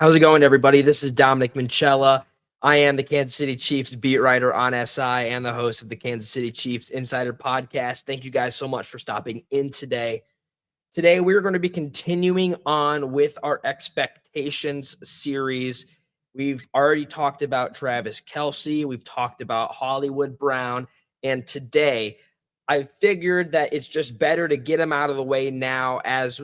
How's it going, everybody? This is Dominic Minchella. I am the Kansas City Chiefs beat writer on SI and the host of the Kansas City Chiefs Insider Podcast. Thank you guys so much for stopping in today. Today, we're going to be continuing on with our expectations series. We've already talked about Travis Kelce. We've talked about Hollywood Brown. And today, I figured that it's just better to get him out of the way now, as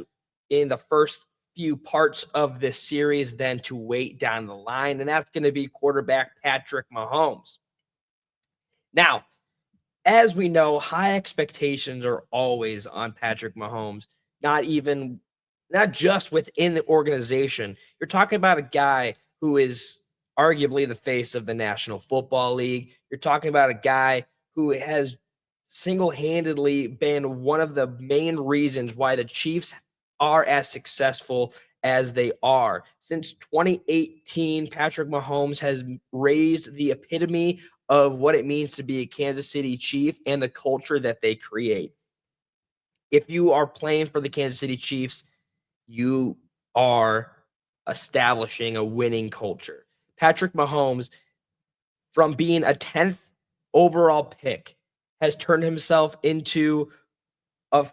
in the first few parts of this series, than to wait down the line. And that's going to be quarterback Patrick Mahomes. Now, as we know, high expectations are always on Patrick Mahomes, not just within the organization. You're talking about a guy who is arguably the face of the National Football League. You're talking about a guy who has single-handedly been one of the main reasons why the Chiefs are as successful as they are. Since 2018, Patrick Mahomes has raised the epitome of what it means to be a Kansas City Chief and the culture that they create. If you are playing for the Kansas City Chiefs, you are establishing a winning culture. Patrick Mahomes, from being a 10th overall pick, has turned himself into a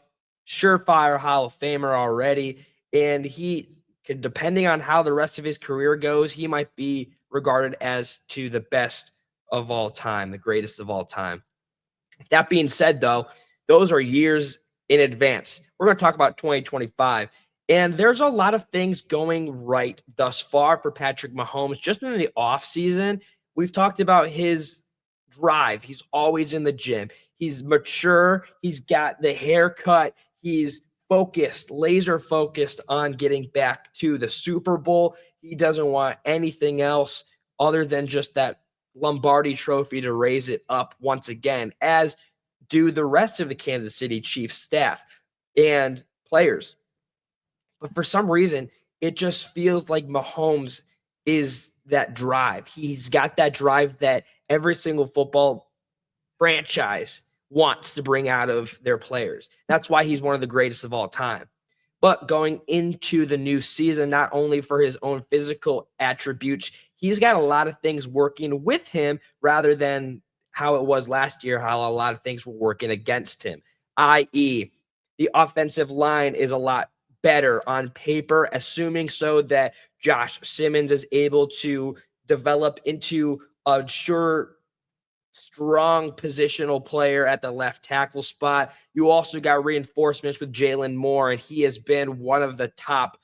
surefire Hall of Famer already. And he could, depending on how the rest of his career goes, he might be regarded as to the best of all time, the greatest of all time. That being said, though, those are years in advance. We're going to talk about 2025. And there's a lot of things going right thus far for Patrick Mahomes. Just in the offseason, we've talked about his drive. He's always in the gym. He's mature. He's got the haircut. He's focused, laser focused on getting back to the Super Bowl. He doesn't want anything else other than just that Lombardi trophy to raise it up once again, as do the rest of the Kansas City Chiefs staff and players. But for some reason, it just feels like Mahomes is that drive. He's got that drive that every single football franchise wants to bring out of their players. That's why he's one of the greatest of all time. But going into the new season, not only for his own physical attributes, he's got a lot of things working with him rather than how it was last year, how a lot of things were working against him, i.e., the offensive line is a lot better on paper, assuming so that Josh Simmons is able to develop into a strong positional player at the left tackle spot. You also got reinforcements with Jalen Moore, and he has been one of the top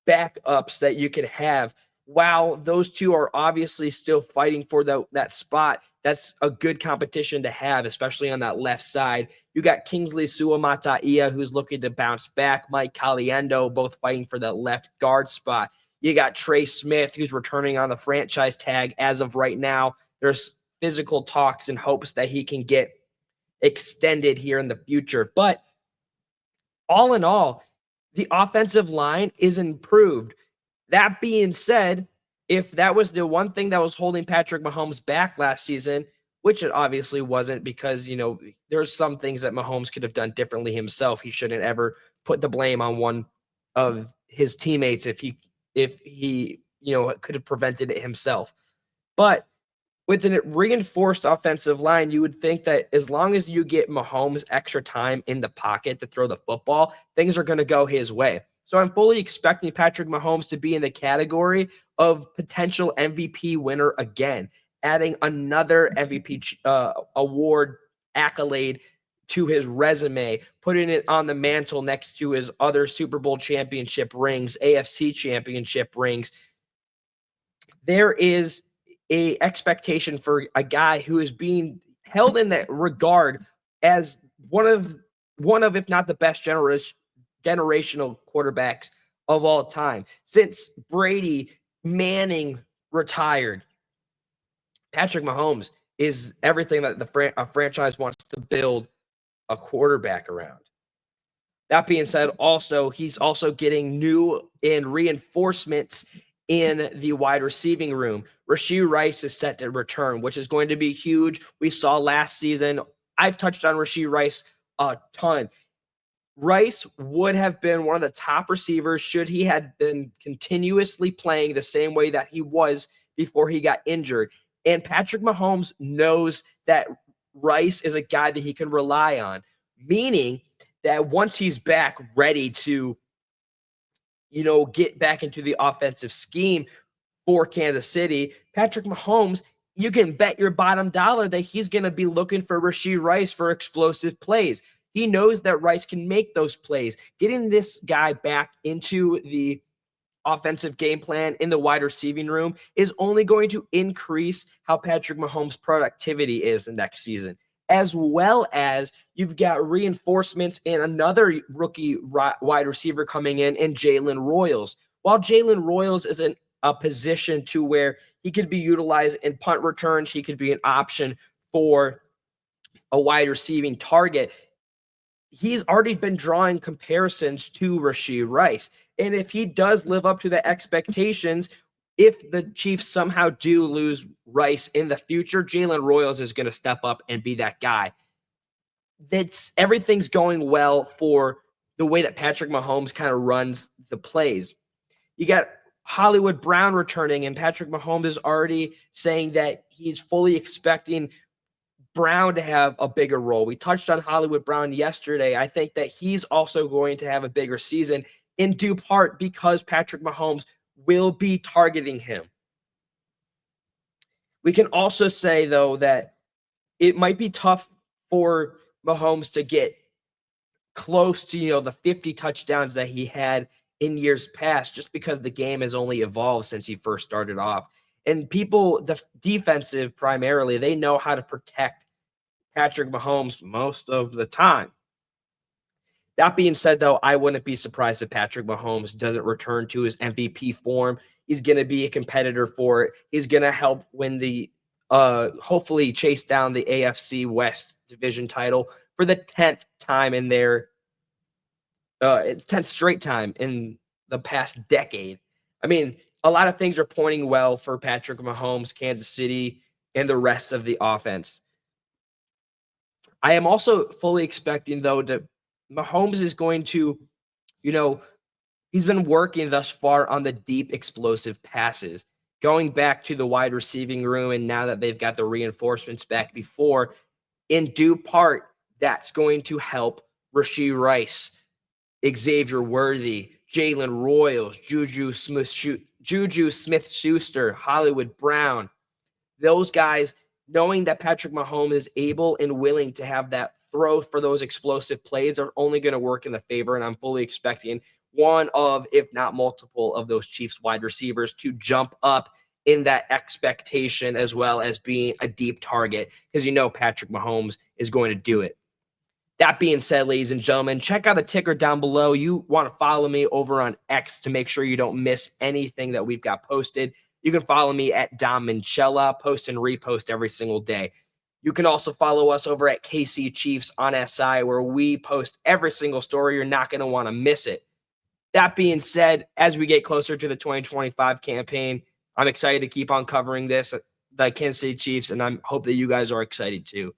backups that you could have. While those two are obviously still fighting for that spot, that's a good competition to have, especially on that left side. You got Kingsley Suamataia, who's looking to bounce back. Mike Caliendo, both fighting for that left guard spot. You got Trey Smith, who's returning on the franchise tag as of right now. There's physical talks and hopes that he can get extended here in the future. But all in all, the offensive line is improved. That being said, if that was the one thing that was holding Patrick Mahomes back last season, which it obviously wasn't, because, there's some things that Mahomes could have done differently himself. He shouldn't ever put the blame on one of his teammates if he could have prevented it himself. But with a reinforced offensive line, you would think that as long as you get Mahomes extra time in the pocket to throw the football, things are going to go his way. So I'm fully expecting Patrick Mahomes to be in the category of potential MVP winner again, adding another MVP award accolade to his resume, putting it on the mantle next to his other Super Bowl championship rings, AFC championship rings. There is a expectation for a guy who is being held in that regard as one of, if not the best generational quarterbacks of all time. Since Brady, Manning retired, Patrick Mahomes is everything that a franchise wants to build a quarterback around. That being said, he's also getting new and reinforcements in the wide receiving room. Rashee Rice is set to return, which is going to be huge. We saw last season. I've touched on Rashee Rice a ton. Rice would have been one of the top receivers should he had been continuously playing the same way that he was before he got injured. And Patrick Mahomes knows that Rice is a guy that he can rely on, meaning that once he's back ready to, get back into the offensive scheme for Kansas City, Patrick Mahomes, you can bet your bottom dollar that he's going to be looking for Rashee Rice for explosive plays. He knows that Rice can make those plays. Getting this guy back into the offensive game plan in the wide receiving room is only going to increase how Patrick Mahomes' productivity is the next season, as well as you've got reinforcements in another rookie wide receiver coming in Jalen Royals. While Jalen Royals is in a position to where he could be utilized in punt returns, he could be an option for a wide receiving target. He's already been drawing comparisons to Rashee Rice. And if he does live up to the expectations, if the Chiefs somehow do lose Rice in the future, Jalen Royals is going to step up and be that guy. Everything's going well for the way that Patrick Mahomes kind of runs the plays. You got Hollywood Brown returning, and Patrick Mahomes is already saying that he's fully expecting Brown to have a bigger role. We touched on Hollywood Brown yesterday. I think that he's also going to have a bigger season in due part because Patrick Mahomes will be targeting him. We can also say, though, that it might be tough for Mahomes to get close to, the 50 touchdowns that he had in years past, just because the game has only evolved since he first started off. And people, defensive primarily, they know how to protect Patrick Mahomes most of the time. That being said, though, I wouldn't be surprised if Patrick Mahomes doesn't return to his MVP form. He's going to be a competitor for it. He's going to help win the hopefully chase down the AFC West division title for the 10th time in their 10th straight time in the past decade. I mean, a lot of things are pointing well for Patrick Mahomes, Kansas City, and the rest of the offense. I am also fully expecting, though, that Mahomes is going to, he's been working thus far on the deep, explosive passes, going back to the wide receiving room. And now that they've got the reinforcements back before, in due part, that's going to help Rashee Rice, Xavier Worthy, Jalen Royals, Juju Smith-Schuster, Hollywood Brown. Those guys, knowing that Patrick Mahomes is able and willing to have that throw for those explosive plays, are only going to work in the favor. And I'm fully expecting one of, if not multiple, of those Chiefs wide receivers to jump up in that expectation, as well as being a deep target, because Patrick Mahomes is going to do it. That being said, ladies and gentlemen, check out the ticker down below. You want to follow me over on X to make sure you don't miss anything that we've got posted. You can follow me at Dom Minchella, post and repost every single day. You can also follow us over at KC Chiefs on SI, where we post every single story. You're not going to want to miss it. That being said, as we get closer to the 2025 campaign, I'm excited to keep on covering this, the Kansas City Chiefs, and I hope that you guys are excited too.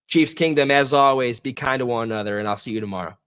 Chiefs Kingdom, as always, be kind to one another, and I'll see you tomorrow.